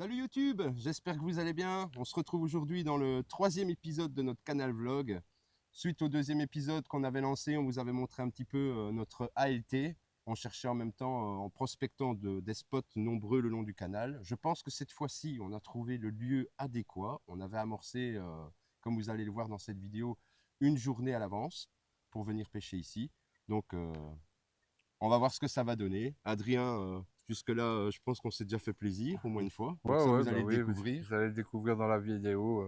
Salut YouTube, j'espère que vous allez bien. On se retrouve aujourd'hui dans le 3e épisode de notre canal vlog. Suite au 2e épisode qu'on avait lancé, on vous avait montré un petit peu notre ALT. On cherchait en même temps, en prospectant des spots nombreux le long du canal. Je pense que cette fois-ci, on a trouvé le lieu adéquat. On avait amorcé, comme vous allez le voir dans cette vidéo, une journée à l'avance pour venir pêcher ici. Donc, on va voir ce que ça va donner. Adrien, jusque-là, je pense qu'on s'est déjà fait plaisir, au moins une fois. Donc ça, vous allez le Oui, découvrir. vous allez le découvrir dans la vidéo.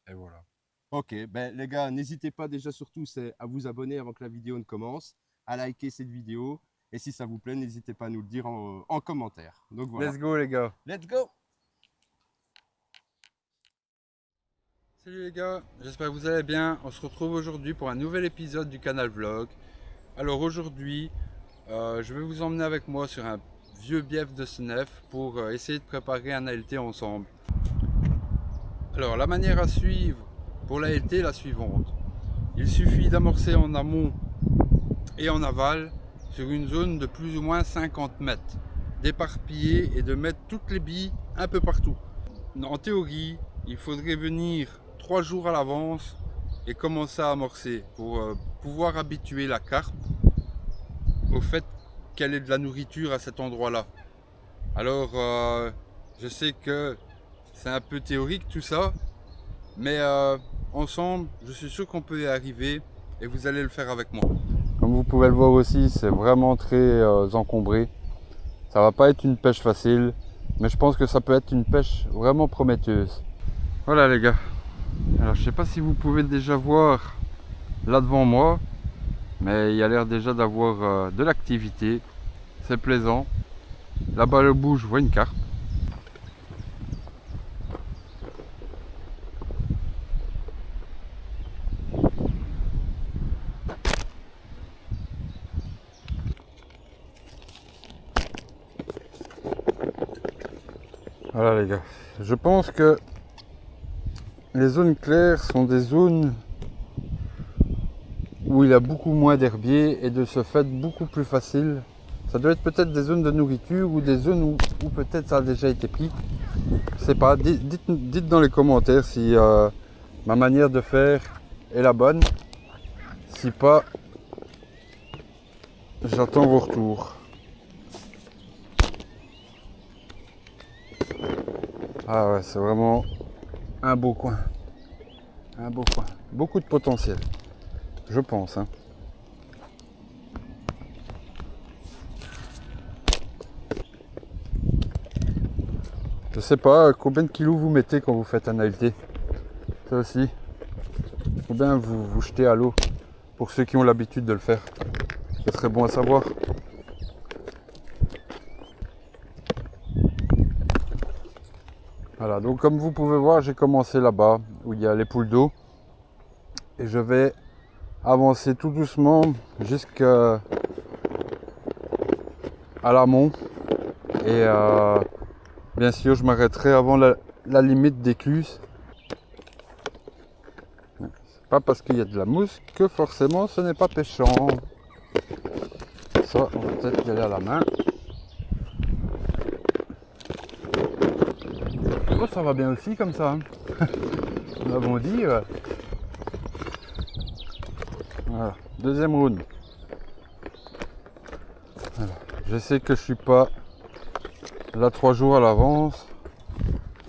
Et voilà. Ok, ben les gars, n'hésitez pas déjà surtout à vous abonner avant que la vidéo ne commence, à liker cette vidéo. Et si ça vous plaît, n'hésitez pas à nous le dire en commentaire. Donc voilà. Let's go les gars. Let's go! Salut les gars, j'espère que vous allez bien. On se retrouve aujourd'hui pour un nouvel épisode du canal vlog. Alors aujourd'hui, je vais vous emmener avec moi sur un vieux bief de Senef pour essayer de préparer un ALT ensemble. Alors la manière à suivre pour l'ALT est la suivante. Il suffit d'amorcer en amont et en aval sur une zone de plus ou moins 50 mètres, d'éparpiller et de mettre toutes les billes un peu partout. En théorie, il faudrait venir 3 jours à l'avance et commencer à amorcer pour pouvoir habituer la carpe au fait qu'elle ait de la nourriture à cet endroit-là. Alors, je sais que c'est un peu théorique tout ça, mais ensemble, je suis sûr qu'on peut y arriver et vous allez le faire avec moi. Comme vous pouvez le voir aussi, c'est vraiment très encombré. Ça va pas être une pêche facile, mais je pense que ça peut être une pêche vraiment prometteuse. Voilà les gars. Alors je sais pas si vous pouvez déjà voir là devant moi, mais il y a l'air déjà d'avoir de l'activité. C'est plaisant. Là-bas le bout, je vois une carpe. Voilà les gars. Je pense que les zones claires sont des zones où il y a beaucoup moins d'herbiers et de ce fait beaucoup plus facile. Ça doit être peut-être des zones de nourriture ou des zones où peut-être ça a déjà été pris. Je sais pas, dites dans les commentaires si ma manière de faire est la bonne. Si pas, j'attends vos retours. Ah ouais, c'est vraiment un beau coin. Un beau coin. Beaucoup de potentiel, je pense. Hein. Je sais pas combien de kilos vous mettez quand vous faites un ALT. Ça aussi. Combien vous jetez à l'eau pour ceux qui ont l'habitude de le faire. Ce serait bon à savoir. Voilà, donc comme vous pouvez voir, j'ai commencé là-bas où il y a les poules d'eau. Et je vais avancer tout doucement jusqu'à l'amont. Et bien sûr, je m'arrêterai avant la limite d'écluse. C'est pas parce qu'il y a de la mousse que forcément ce n'est pas pêchant. Ça, on va peut-être y aller à la main. Oh, ça va bien aussi comme ça. Hein. Nous l'avons dit. Voilà, deuxième round. Voilà. Je sais que je suis pas là 3 jours à l'avance,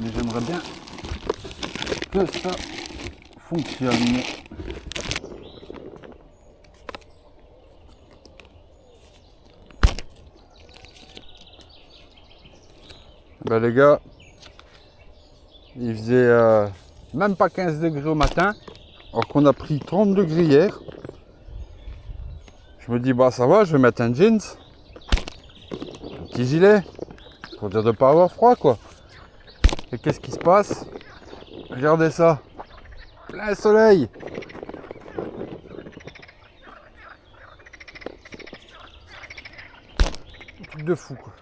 mais j'aimerais bien que ça fonctionne. Ben les gars, il faisait même pas 15 degrés au matin, alors qu'on a pris 30 degrés hier. Je me dis bah ça va, je vais mettre un jeans, un petit gilet, pour dire de pas avoir froid quoi. Et qu'est-ce qui se passe? Regardez ça, plein soleil. Un truc de fou quoi.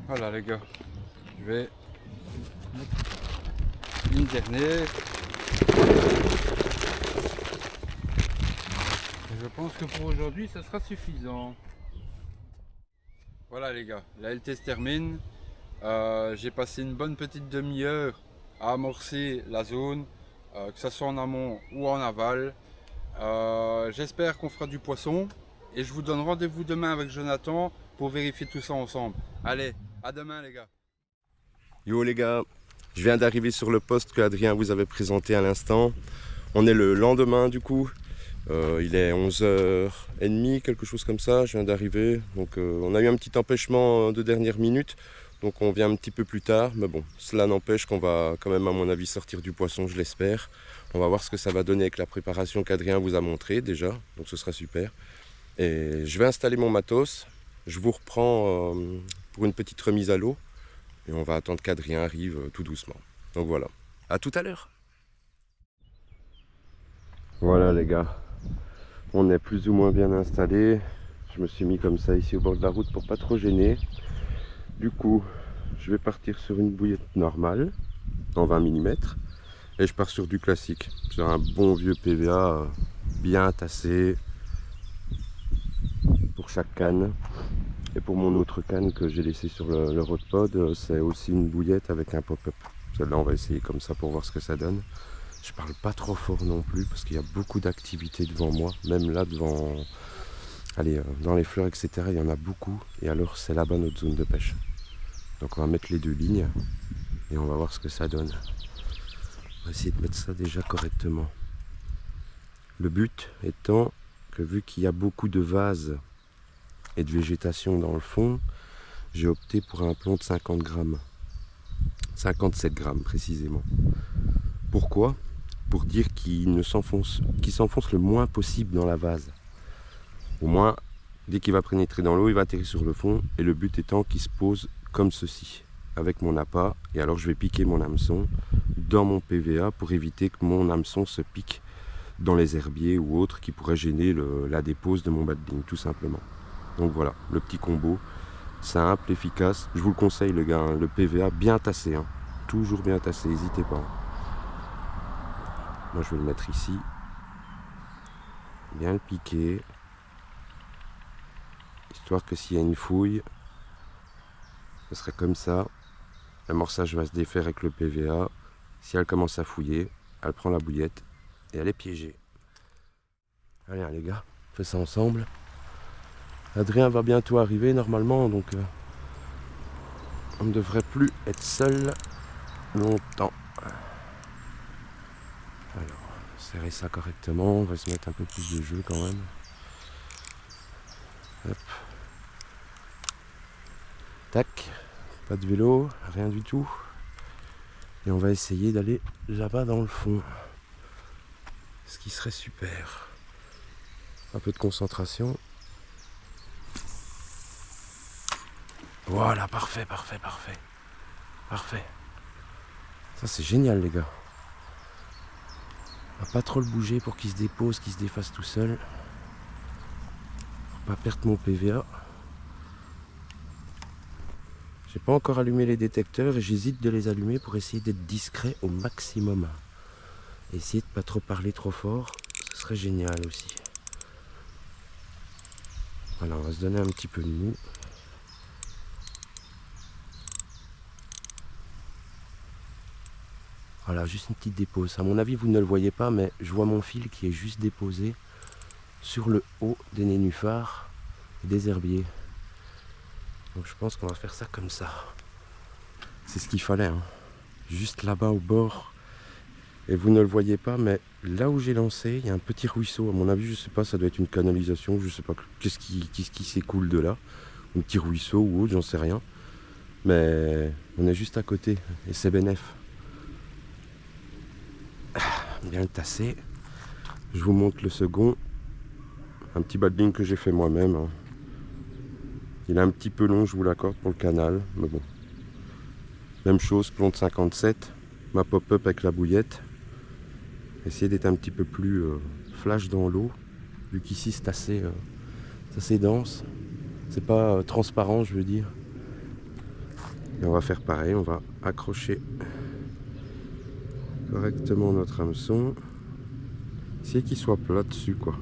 Voilà les gars, je vais une dernière. Et je pense que pour aujourd'hui, ça sera suffisant. Voilà les gars, la LT se termine. J'ai passé une bonne petite demi-heure à amorcer la zone, que ce soit en amont ou en aval. J'espère qu'on fera du poisson et je vous donne rendez-vous demain avec Jonathan pour vérifier tout ça ensemble. Allez, à demain les gars. Yo les gars, je viens d'arriver sur le poste que Adrien vous avait présenté à l'instant. On est le lendemain du coup. Il est 11h30, quelque chose comme ça, je viens d'arriver. Donc on a eu un petit empêchement de dernière minute. Donc on vient un petit peu plus tard. Mais bon, cela n'empêche qu'on va quand même à mon avis sortir du poisson, je l'espère. On va voir ce que ça va donner avec la préparation qu'Adrien vous a montré déjà. Donc ce sera super. Et je vais installer mon matos. Je vous reprends pour une petite remise à l'eau. Et on va attendre qu'Adrien arrive tout doucement. Donc voilà, à tout à l'heure. Voilà les gars, on est plus ou moins bien installé. Je me suis mis comme ça ici au bord de la route pour pas trop gêner. Du coup, je vais partir sur une bouillette normale, en 20 mm. Et je pars sur du classique, sur un bon vieux PVA bien tassé pour chaque canne. Et pour mon autre canne que j'ai laissé sur le Rodpod, c'est aussi une bouillette avec un pop-up. Celle-là, on va essayer comme ça pour voir ce que ça donne. Je parle pas trop fort non plus parce qu'il y a beaucoup d'activités devant moi. Même là, devant, allez, dans les fleurs, etc. Il y en a beaucoup. Et alors, c'est là-bas notre zone de pêche. Donc, on va mettre les deux lignes et on va voir ce que ça donne. On va essayer de mettre ça déjà correctement. Le but étant que vu qu'il y a beaucoup de vases et de végétation dans le fond, j'ai opté pour un plomb de 50 grammes. 57 grammes précisément. Pourquoi? Pour dire qu'il s'enfonce le moins possible dans la vase. Au moins, dès qu'il va pénétrer dans l'eau, il va atterrir sur le fond. Et le but étant qu'il se pose comme ceci, avec mon appât. Et alors je vais piquer mon hameçon dans mon PVA pour éviter que mon hameçon se pique dans les herbiers ou autres qui pourraient gêner la dépose de mon bas de ligne, tout simplement. Donc voilà, le petit combo, simple, efficace. Je vous le conseille les gars, hein, le PVA bien tassé, hein. Toujours bien tassé, n'hésitez pas. Moi je vais le mettre ici, bien le piquer, histoire que s'il y a une fouille, ce serait comme ça. L'amorçage va se défaire avec le PVA. Si elle commence à fouiller, elle prend la bouillette et elle est piégée. Allez les gars, on fait ça ensemble. Adrien va bientôt arriver normalement, donc on ne devrait plus être seul longtemps. Alors, serrer ça correctement, on va se mettre un peu plus de jeu quand même. Hop. Tac, pas de vélo, rien du tout. Et on va essayer d'aller là-bas dans le fond. Ce qui serait super. Un peu de concentration. Voilà, parfait, parfait, parfait. Parfait. Ça c'est génial les gars. On va pas trop le bouger pour qu'il se dépose, qu'il se défasse tout seul. Pour pas perdre mon PVA. J'ai pas encore allumé les détecteurs et j'hésite de les allumer pour essayer d'être discret au maximum. Essayer de pas trop parler trop fort, ce serait génial aussi. Voilà, on va se donner un petit peu de mou. Voilà, juste une petite dépose. À mon avis, vous ne le voyez pas, mais je vois mon fil qui est juste déposé sur le haut des nénuphars et des herbiers. Donc je pense qu'on va faire ça comme ça. C'est ce qu'il fallait, hein. Juste là-bas au bord. Et vous ne le voyez pas, mais là où j'ai lancé, il y a un petit ruisseau. À mon avis, je sais pas, ça doit être une canalisation. Je sais pas qu'est-ce qui s'écoule de là. Un petit ruisseau ou autre, j'en sais rien. Mais on est juste à côté et c'est bénef. Bien le tasser. Je vous montre le second. Un petit battling que j'ai fait moi-même, hein. Il est un petit peu long, je vous l'accorde, pour le canal, mais bon. Même chose, plomb de 57, ma pop-up avec la bouillette. Essayer d'être un petit peu plus flash dans l'eau, vu qu'ici c'est assez dense. C'est pas transparent, je veux dire. Et on va faire pareil, on va accrocher correctement notre hameçon. C'est qu'il soit plat dessus, quoi.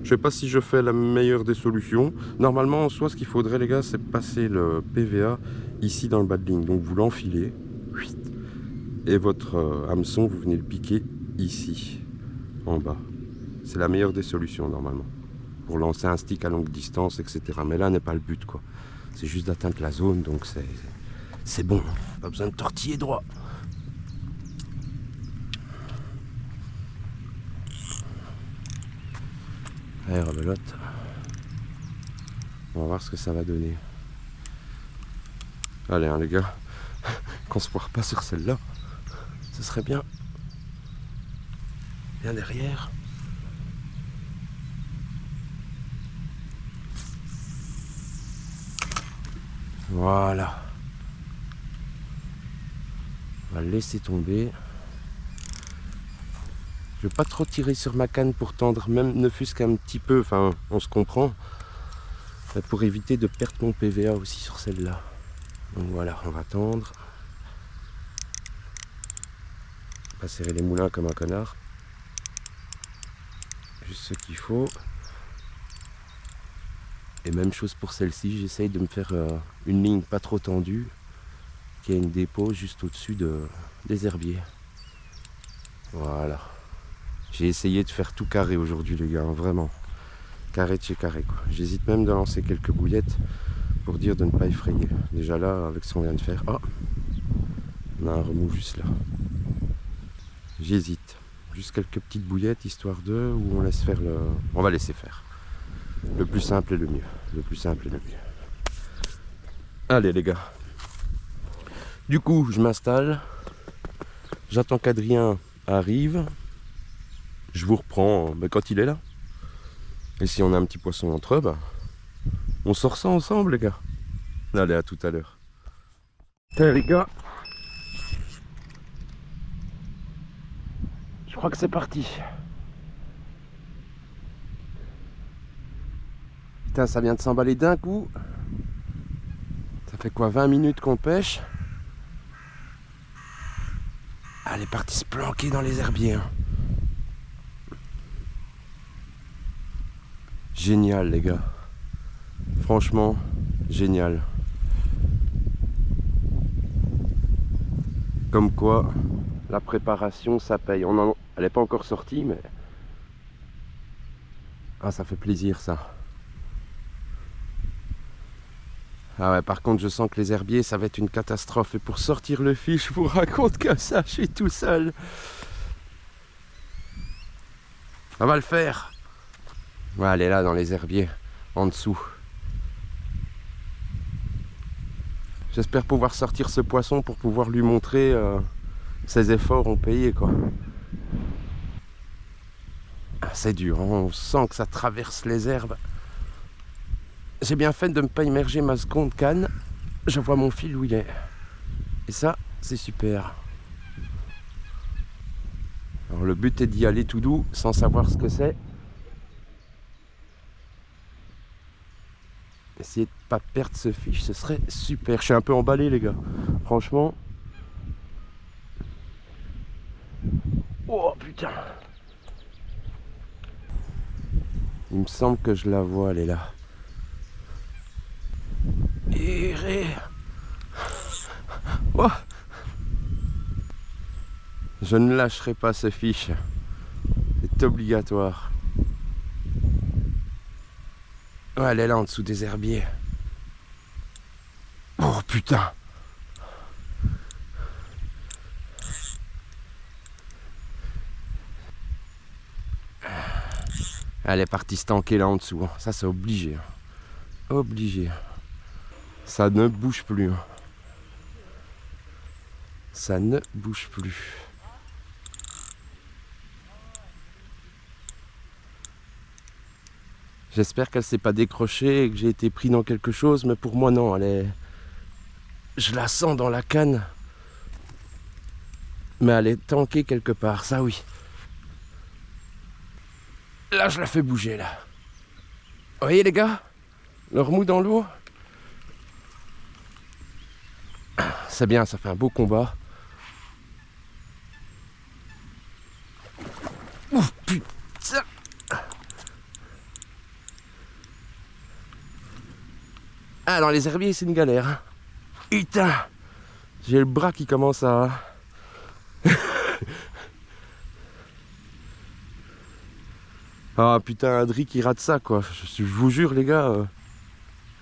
Je sais pas si je fais la meilleure des solutions. Normalement, en soi, ce qu'il faudrait, les gars, c'est passer le PVA ici dans le bas de ligne. Donc vous l'enfilez. Et votre hameçon, vous venez le piquer ici, en bas. C'est la meilleure des solutions, normalement. Pour lancer un stick à longue distance, etc. Mais là n'est pas le but, quoi. C'est juste d'atteindre la zone, donc c'est bon. Pas besoin de tortiller droit. Allez, rebelote. On va voir ce que ça va donner. Allez, hein, les gars, qu'on se foire pas sur celle-là. Ce serait bien. Bien derrière. Voilà. On va le laisser tomber. Je vais pas trop tirer sur ma canne pour tendre, même ne fût-ce qu'un petit peu, enfin on se comprend. Mais pour éviter de perdre mon PVA aussi sur celle-là. Donc voilà, on va tendre. Pas serrer les moulins comme un connard. Juste ce qu'il faut. Et même chose pour celle-ci, j'essaye de me faire une ligne pas trop tendue, qui a une dépôt juste au-dessus des herbiers. Voilà. J'ai essayé de faire tout carré aujourd'hui, les gars, hein, vraiment. Carré de chez carré, quoi. J'hésite même de lancer quelques bouillettes pour dire de ne pas effrayer. Déjà là, avec ce qu'on vient de faire, oh, on a un remous juste là. J'hésite. Juste quelques petites bouillettes, histoire de, où on laisse faire le... On va laisser faire. Le plus simple et le mieux. Le plus simple et le mieux. Allez, les gars. Du coup, je m'installe. J'attends qu'Adrien arrive. Je vous reprends quand il est là. Et si on a un petit poisson entre eux, on sort ça ensemble, les gars. Allez, à tout à l'heure. Allez, les gars. Je crois que c'est parti. Putain, ça vient de s'emballer d'un coup. Ça fait quoi, 20 minutes qu'on pêche? Ah, elle est partie se planquer dans les herbiers. Hein. Génial, les gars. Franchement, génial. Comme quoi, la préparation, ça paye. Elle n'est pas encore sortie, mais... Ah, ça fait plaisir, ça. Ah ouais, par contre, je sens que les herbiers, ça va être une catastrophe. Et pour sortir le fiche, je vous raconte que ça, je suis tout seul. Ça va le faire. Ouais, elle est là, dans les herbiers, en dessous. J'espère pouvoir sortir ce poisson pour pouvoir lui montrer ses efforts ont payé, quoi. Ah, c'est dur, hein, on sent que ça traverse les herbes. J'ai bien fait de ne pas immerger ma seconde canne. Je vois mon fil où il est. Et ça, c'est super. Alors le but est d'y aller tout doux, sans savoir ce que c'est. Essayer de ne pas perdre ce fiche, ce serait super. Je suis un peu emballé, les gars. Franchement. Oh putain. Il me semble que je la vois, elle est là. Oh. Je ne lâcherai pas ce fiche. C'est obligatoire. Ouais, elle est là en dessous des herbiers. Oh putain. Elle est partie se tanker là en dessous. Ça, c'est obligé. Obligé. Ça ne bouge plus. Ça ne bouge plus. J'espère qu'elle s'est pas décrochée et que j'ai été pris dans quelque chose, mais pour moi non, elle est... Je la sens dans la canne. Mais elle est tankée quelque part, ça oui. Là, je la fais bouger, là. Vous voyez, les gars? Le remous dans l'eau. C'est bien, ça fait un beau combat. Ouf, putain. Ah, dans les herbiers, c'est une galère. Hein. Putain. J'ai le bras qui commence à... Ah putain, un drip qui rate ça quoi. Je vous jure les gars,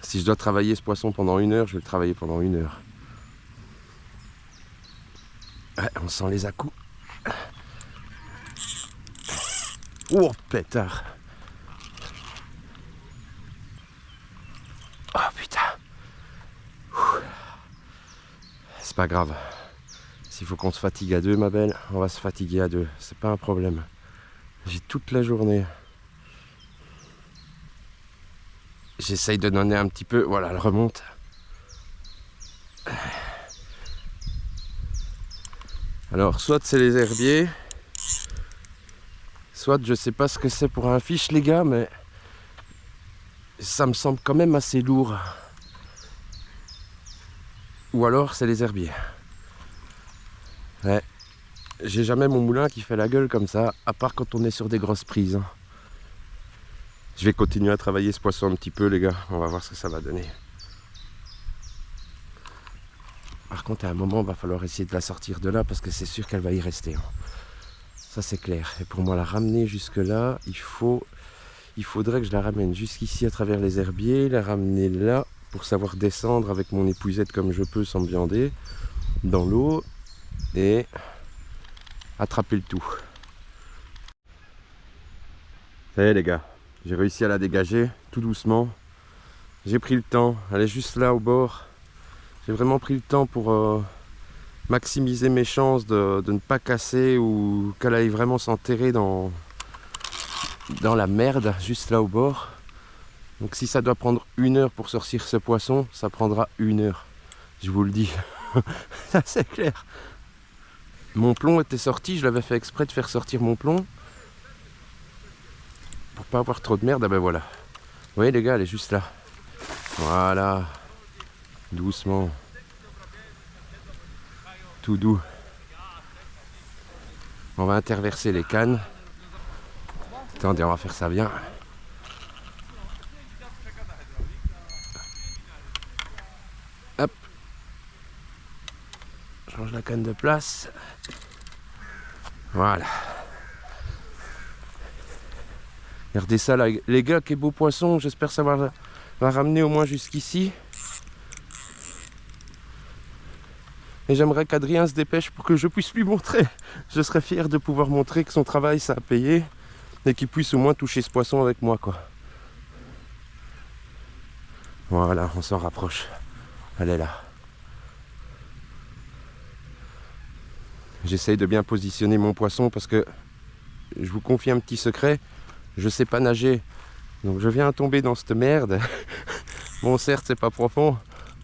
si je dois travailler ce poisson pendant 1 heure, je vais le travailler pendant 1 heure. Ouais, on sent les à-coups. Oh pétard. Oh putain. C'est pas grave. S'il faut qu'on se fatigue à 2 ma belle, on va se fatiguer à 2. C'est pas un problème. J'ai toute la journée. J'essaye de donner un petit peu, voilà, elle remonte. Alors, soit c'est les herbiers, soit je sais pas ce que c'est pour un fiche, les gars, mais ça me semble quand même assez lourd. Ou alors c'est les herbiers. Ouais, j'ai jamais mon moulin qui fait la gueule comme ça, à part quand on est sur des grosses prises. Hein. Je vais continuer à travailler ce poisson un petit peu les gars, on va voir ce que ça va donner. Par contre à un moment il va falloir essayer de la sortir de là parce que c'est sûr qu'elle va y rester. Hein. Ça c'est clair. Et pour moi la ramener jusque là, il faudrait que je la ramène jusqu'ici à travers les herbiers, la ramener là pour savoir descendre avec mon épousette comme je peux sans me viander dans l'eau et attraper le tout. Ça y est les gars. J'ai réussi à la dégager tout doucement. J'ai pris le temps, elle est juste là au bord. J'ai vraiment pris le temps pour maximiser mes chances de ne pas casser ou qu'elle aille vraiment s'enterrer dans la merde, juste là au bord. Donc si ça doit prendre 1 heure pour sortir ce poisson, ça prendra 1 heure. Je vous le dis. Ça c'est clair. Mon plomb était sorti, je l'avais fait exprès de faire sortir mon plomb. Pour pas avoir trop de merde, ah ben voilà. Vous voyez les gars, elle est juste là. Voilà. Doucement. Tout doux. On va interverser les cannes. Attendez, on va faire ça bien. Hop. Change la canne de place. Voilà. Regardez ça là, les gars, quel beau poisson. J'espère que ça va ramener au moins jusqu'ici. Et j'aimerais qu'Adrien se dépêche pour que je puisse lui montrer. Je serais fier de pouvoir montrer que son travail ça a payé. Et qu'il puisse au moins toucher ce poisson avec moi quoi. Voilà, on s'en rapproche. Elle est là. J'essaye de bien positionner mon poisson parce que je vous confie un petit secret. Je sais pas nager. Donc je viens tomber dans cette merde. Bon certes c'est pas profond.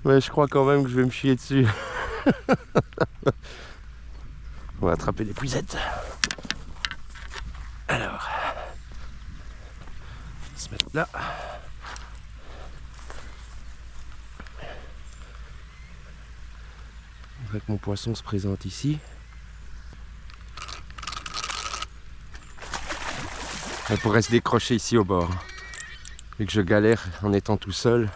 Mais je crois quand même que je vais me chier dessus. On va attraper l'épuisette. Alors, on va se mettre là. On voudrait que mon poisson se présente ici. Elle pourrait se décrocher ici au bord. Vu que je galère en étant tout seul.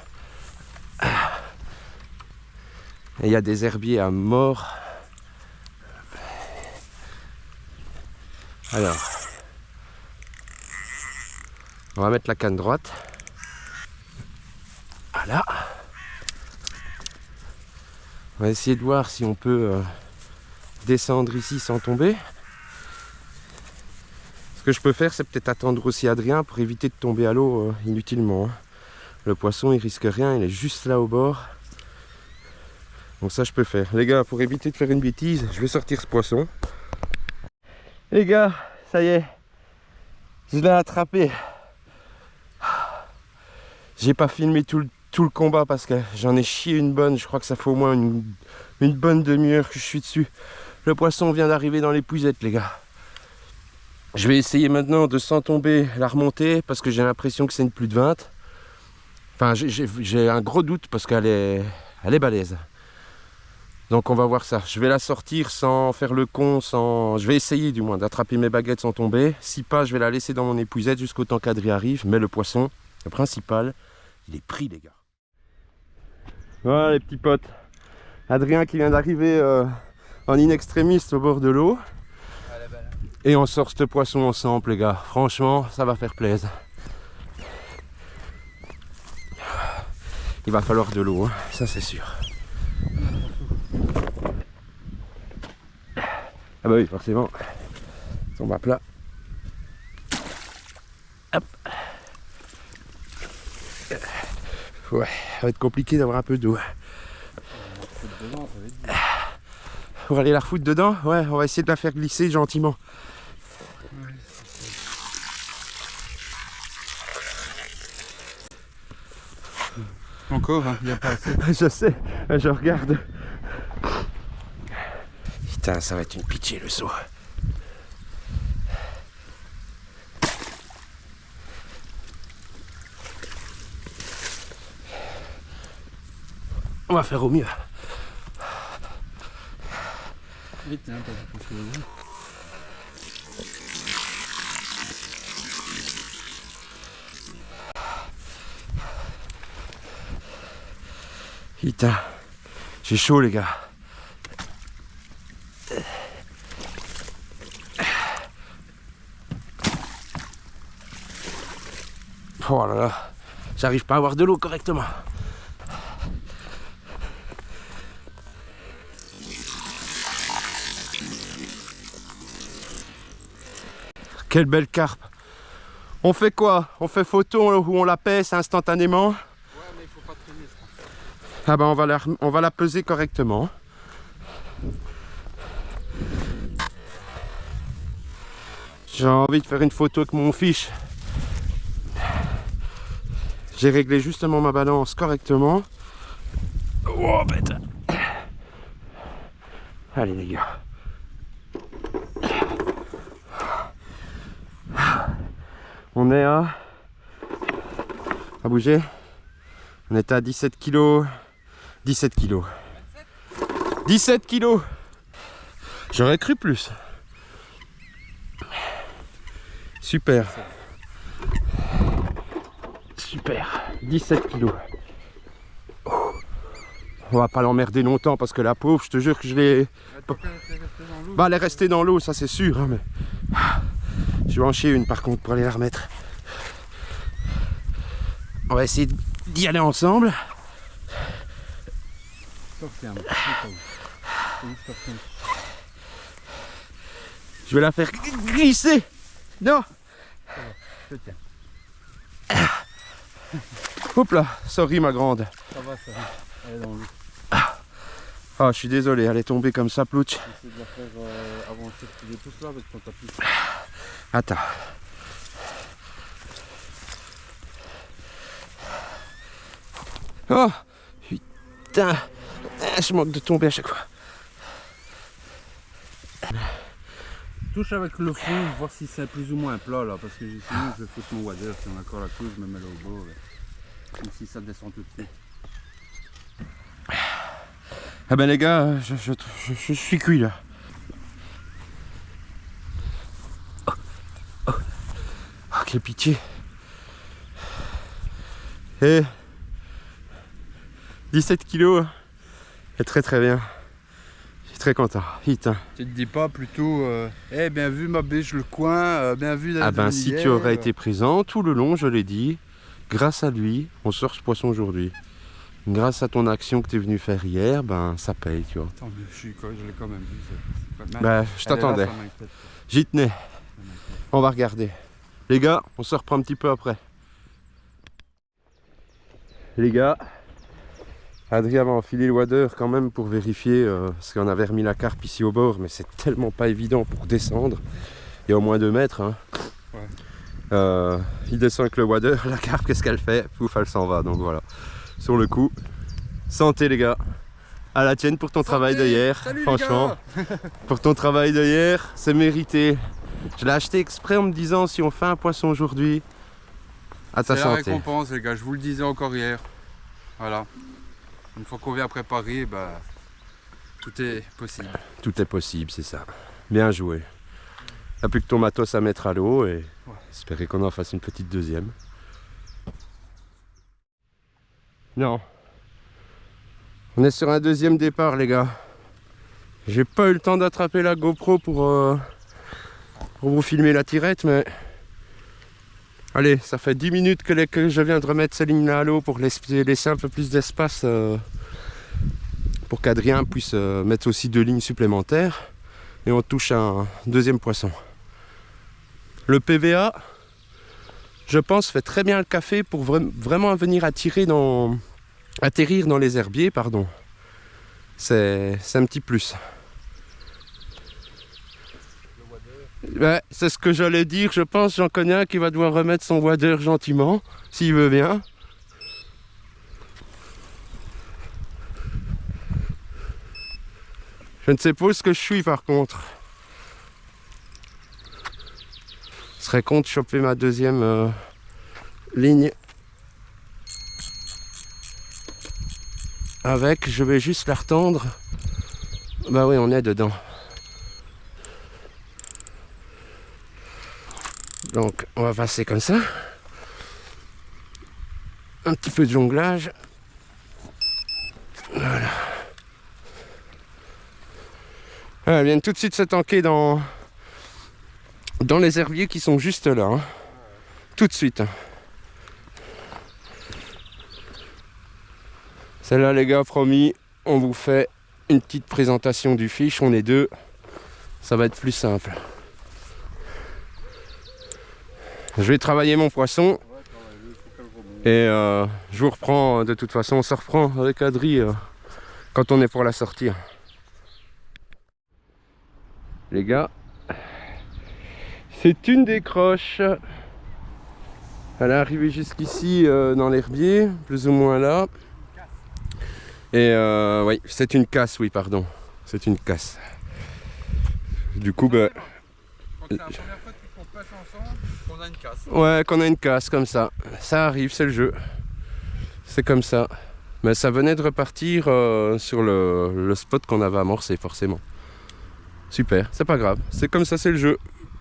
Et il y a des herbiers à mort. Alors, on va mettre la canne droite. Voilà. On va essayer de voir si on peut descendre ici sans tomber. Ce que je peux faire, c'est peut-être attendre aussi Adrien pour éviter de tomber à l'eau inutilement. Hein. Le poisson, il risque rien, il est juste là au bord. Donc ça, je peux faire. Les gars, pour éviter de faire une bêtise, je vais sortir ce poisson. Les gars, ça y est, je l'ai attrapé. J'ai pas filmé tout le combat parce que j'en ai chié une bonne. Je crois que ça fait au moins une bonne demi-heure que je suis dessus. Le poisson vient d'arriver dans l'épuisette, les gars. Je vais essayer maintenant de sans tomber la remonter parce que j'ai l'impression que c'est une plus de 20. Enfin, j'ai un gros doute parce qu'elle est balèze. Donc on va voir ça. Je vais la sortir sans faire le con, je vais essayer du moins d'attraper mes baguettes sans tomber. Si pas, je vais la laisser dans mon épuisette jusqu'au temps qu'Adrien arrive. Mais le poisson, le principal, il est pris les gars. Voilà les petits potes. Adrien qui vient d'arriver en in-extrémiste au bord de l'eau. Et on sort ce poisson ensemble les gars. Franchement, ça va faire plaisir. Il va falloir de l'eau, hein. Ça c'est sûr. Ah bah oui, forcément. On va plat. Hop. Ouais, ça va être compliqué d'avoir un peu d'eau. On va aller la refoutre dedans. Ouais, on va essayer de la faire glisser gentiment. Encore, hein, il n'y a pas assez. Je sais, je regarde. Putain, ça va être une pitié le saut. On va faire au mieux. Vite, hein, parce que Putain, j'ai chaud les gars. Oh là là, j'arrive pas à avoir de l'eau correctement. Quelle belle carpe. On fait quoi? On fait photo où on la pèse instantanément? ouais, mais il faut pas traîner ça. Ah ben on va la peser correctement. J'ai envie de faire une photo avec mon fiche. J'ai réglé justement ma balance correctement. Oh bête. Allez les gars. On est à bouger. On est à 17 kg. 17 kg. 17 kg. J'aurais cru plus. Super. Super. 17 kg. On va pas l'emmerder longtemps parce que la pauvre, je te jure que je l'ai... Bah elle est restée dans l'eau, ça c'est sûr. Hein, mais... Je vais en chier une par contre pour aller la remettre. On va essayer d'y aller ensemble. Je vais la faire glisser. Non. Je tiens. Hop là, sorry ma grande. Ça va, ça va. Elle est dans l'eau. Ah, je suis désolé, elle est tombée comme ça, plouch. J'essaie de la faire avancer tous les pouces là avec ton tapis. Attends. Oh putain, je manque de tomber à chaque fois. Touche avec le fond, voir si c'est plus ou moins plat là, parce que sinon je vais foutre mon wader, si on a encore la couche, je me mets là au bord. Comme si ça descend tout de suite. Ah ben les gars, je suis cuit là. Oh, quelle pitié. Et 17 kilos, c'est très très bien. Je suis très content. Putain. Tu te dis pas plutôt, eh bien vu ma biche le coin, bien vu la Ah ben si tu aurais été présent tout le long, je l'ai dit, grâce à lui, on sort ce poisson aujourd'hui. Grâce à ton action que tu es venu faire hier, ben ça paye, tu vois. Attends, je l'ai quand même vu. Ben, je t'attendais. J'y tenais. On va regarder. Les gars, on se reprend un petit peu après. Les gars, Adrien va enfiler le wader quand même pour vérifier, parce qu'on avait remis la carpe ici au bord, mais c'est tellement pas évident pour descendre. Il y a au moins 2 mètres. Hein. Ouais. Il descend avec le wader, la carpe, qu'est-ce qu'elle fait? Pouf, elle s'en va, donc voilà. Sur le coup, santé les gars. À la tienne pour ton travail de hier. Salut, franchement, pour ton travail de hier, c'est mérité. Je l'ai acheté exprès en me disant si on fait un poisson aujourd'hui, à ta santé. C'est la récompense les gars, je vous le disais encore hier. Voilà. Une fois qu'on vient préparer, bah, Tout est possible. Tout est possible, c'est ça. Bien joué. T'as plus que ton matos à mettre à l'eau et espérer qu'on en fasse une petite deuxième. Non. On est sur un deuxième départ, les gars. J'ai pas eu le temps d'attraper la GoPro pour vous filmer la tirette, mais... Allez, ça fait 10 minutes que je viens de remettre ces lignes-là à l'eau pour laisser un peu plus d'espace pour qu'Adrien puisse mettre aussi 2 lignes supplémentaires. Et on touche un deuxième poisson. Le PVA, je pense, fait très bien le café pour vraiment venir atterrir dans les herbiers, pardon. C'est un petit plus. Ouais, c'est ce que j'allais dire, je pense. J'en connais un qui va devoir remettre son wader gentiment, s'il veut bien. Je ne sais pas où ce que je suis par contre. Je serais con de choper ma deuxième ligne. Avec, je vais juste la retendre. Bah oui, on est dedans. Donc on va passer comme ça. Un petit peu de jonglage. Voilà. Elle vient tout de suite se tanker dans les herbiers qui sont juste là. Hein. Tout de suite. Celle-là, les gars, promis, on vous fait une petite présentation du fiche. On est 2. Ça va être plus simple. Je vais travailler mon poisson. Et je vous reprends, de toute façon, on se reprend avec Adri quand on est pour la sortir. Les gars, c'est une décroche. Elle est arrivée jusqu'ici dans l'herbier, plus ou moins là. Et oui, c'est une casse, oui, pardon. C'est une casse. Du coup, bah... C'est la première fois qu'on pêche ensemble, qu'on a une casse. Ouais, qu'on a une casse comme ça. Ça arrive, c'est le jeu. C'est comme ça. Mais ça venait de repartir sur le spot qu'on avait amorcé, forcément. Super, c'est pas grave. C'est comme ça, c'est le jeu.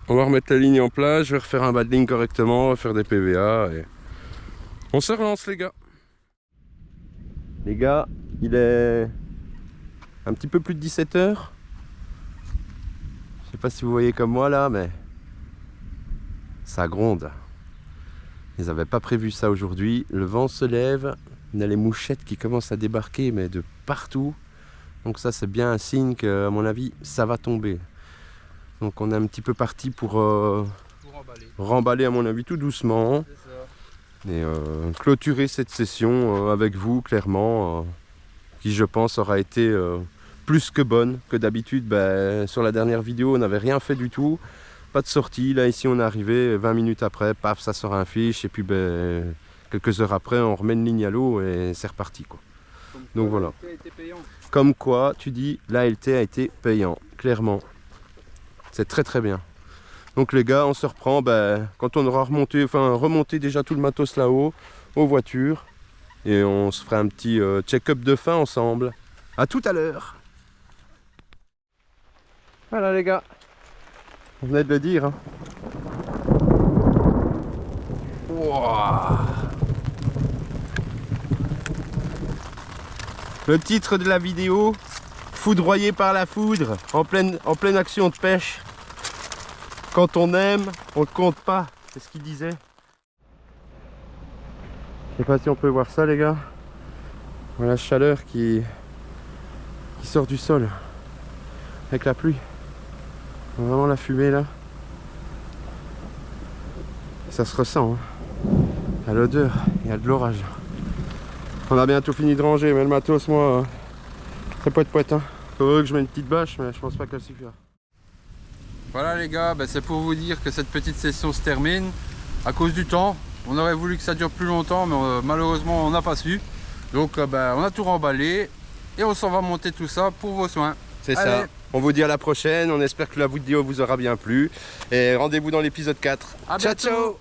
On va remettre la ligne en place, je vais refaire un bas de ligne correctement, faire des PVA et... On se relance, les gars. Les gars, il est un petit peu plus de 17 h. Je sais pas si vous voyez comme moi là, mais ça gronde. Ils n'avaient pas prévu ça aujourd'hui. Le vent se lève, on a les mouchettes qui commencent à débarquer, mais de partout. Donc ça, c'est bien un signe qu'à mon avis, ça va tomber. Donc on est un petit peu parti pour remballer à mon avis tout doucement. Et clôturer cette session avec vous, clairement, qui je pense aura été plus que bonne que d'habitude. Sur la dernière vidéo, on n'avait rien fait du tout, pas de sortie. Là ici on est arrivé 20 minutes après, paf, ça sort un fiche et puis quelques heures après on remet une ligne à l'eau et c'est reparti quoi. Donc voilà. Comme quoi tu dis l'ALT a été payant, clairement. C'est très très bien. Donc les gars, on se reprend quand on aura remonté déjà tout le matos là-haut, aux voitures. Et on se fera un petit check-up de fin ensemble. A tout à l'heure. Voilà les gars. On venait de le dire. Hein. Wow. Le titre de la vidéo, foudroyé par la foudre, en pleine action de pêche. Quand on aime, on ne compte pas, c'est ce qu'il disait. Je sais pas si on peut voir ça les gars. Voilà la chaleur qui sort du sol avec la pluie. Vraiment la fumée là. Ça se ressent. Hein. À l'odeur, il y a de l'orage. On a bientôt fini de ranger, mais le matos, moi, ça peut être poète. Hein. Faudrait que je mette une petite bâche, mais je pense pas qu'elle suffira. Voilà les gars, c'est pour vous dire que cette petite session se termine à cause du temps. On aurait voulu que ça dure plus longtemps, mais malheureusement on n'a pas su. Donc on a tout remballé et on s'en va monter tout ça pour vos soins. C'est ça. On vous dit à la prochaine, on espère que la vidéo vous aura bien plu. Et rendez-vous dans l'épisode 4. Ciao ciao.